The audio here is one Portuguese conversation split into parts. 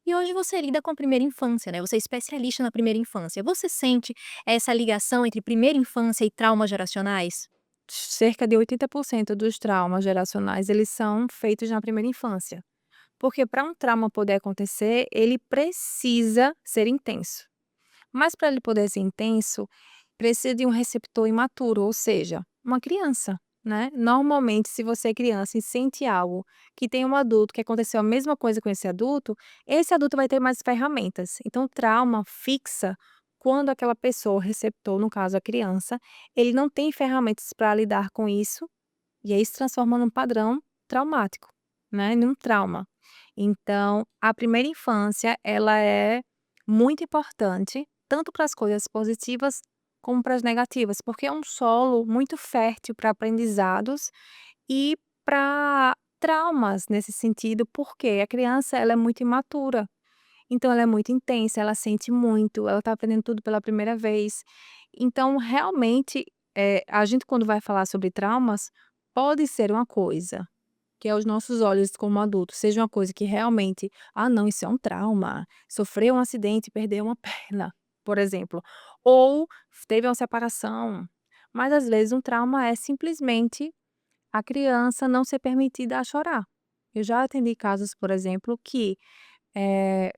E hoje você lida com a primeira infância, né, você é especialista na primeira infância. Você sente essa ligação entre primeira infância e traumas geracionais? Cerca de 80% dos traumas geracionais, eles são feitos na primeira infância. Porque para um trauma poder acontecer, ele precisa ser intenso. Mas para ele poder ser intenso, precisa de um receptor imaturo, ou seja, uma criança, né. Normalmente, se você é criança e sente algo que tem um adulto que aconteceu a mesma coisa com esse adulto vai ter mais ferramentas. Então o trauma fixa quando aquela pessoa, o receptor, no caso a criança, ele não tem ferramentas para lidar com isso, e aí se transforma num padrão traumático, né, num trauma. Então, a primeira infância, ela é muito importante, tanto para as coisas positivas como para as negativas, porque é um solo muito fértil para aprendizados e para traumas nesse sentido, porque a criança ela é muito imatura, então ela é muito intensa, ela sente muito, ela está aprendendo tudo pela primeira vez. Então realmente, a gente quando vai falar sobre traumas, pode ser uma coisa que aos nossos olhos como adultos seja uma coisa que realmente: "Ah não, isso é um trauma, sofreu um acidente e perdeu uma perna", por exemplo, ou teve uma separação. Mas às vezes um trauma é simplesmente a criança não ser permitida a chorar. Eu já atendi casos, por exemplo, que, eh,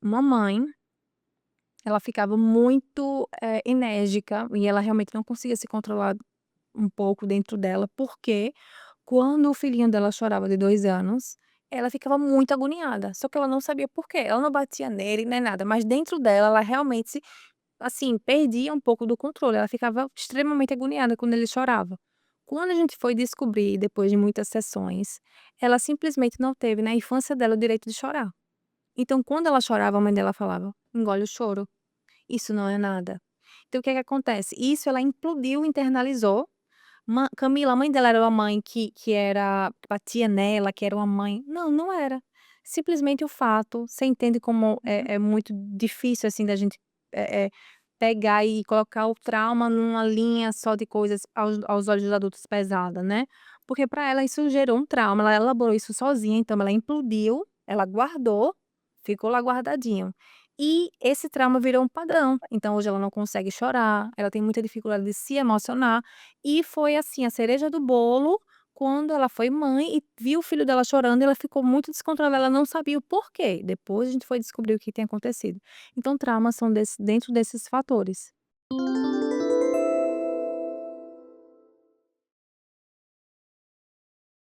uma mãe, ela ficava muito, enérgica e ela realmente não conseguia se controlar um pouco dentro dela, porque quando o filhinho dela chorava de 2 anos, ela ficava muito agoniada, só que ela não sabia por quê. Ela não batia nele nem nada, mas dentro dela, ela realmente assim, perdia um pouco do controle, ela ficava extremamente agoniada quando ele chorava. Quando a gente foi descobrir, depois de muitas sessões, ela simplesmente não teve na infância dela o direito de chorar. Então quando ela chorava, a mãe dela falava: "Engole o choro, isso não é nada". Então o que é que acontece? Isso ela implodiu, internalizou. Camila, a mãe dela era uma mãe que era que batia nela, que era uma mãe não, não era. Simplesmente o fato você entende como é muito difícil, assim, da gente, pegar e colocar o trauma numa linha só de coisas aos olhos dos adultos pesada, né. Porque para ela isso gerou um trauma, ela elaborou isso sozinha, então ela implodiu, ela guardou, ficou lá guardadinho. E esse trauma virou um padrão, então hoje ela não consegue chorar, ela tem muita dificuldade de se emocionar, e foi assim, a cereja do bolo, quando ela foi mãe e viu o filho dela chorando, ela ficou muito descontrolada, ela não sabia o porquê, depois a gente foi descobrir o que tem acontecido. Então traumas são dentro desses fatores.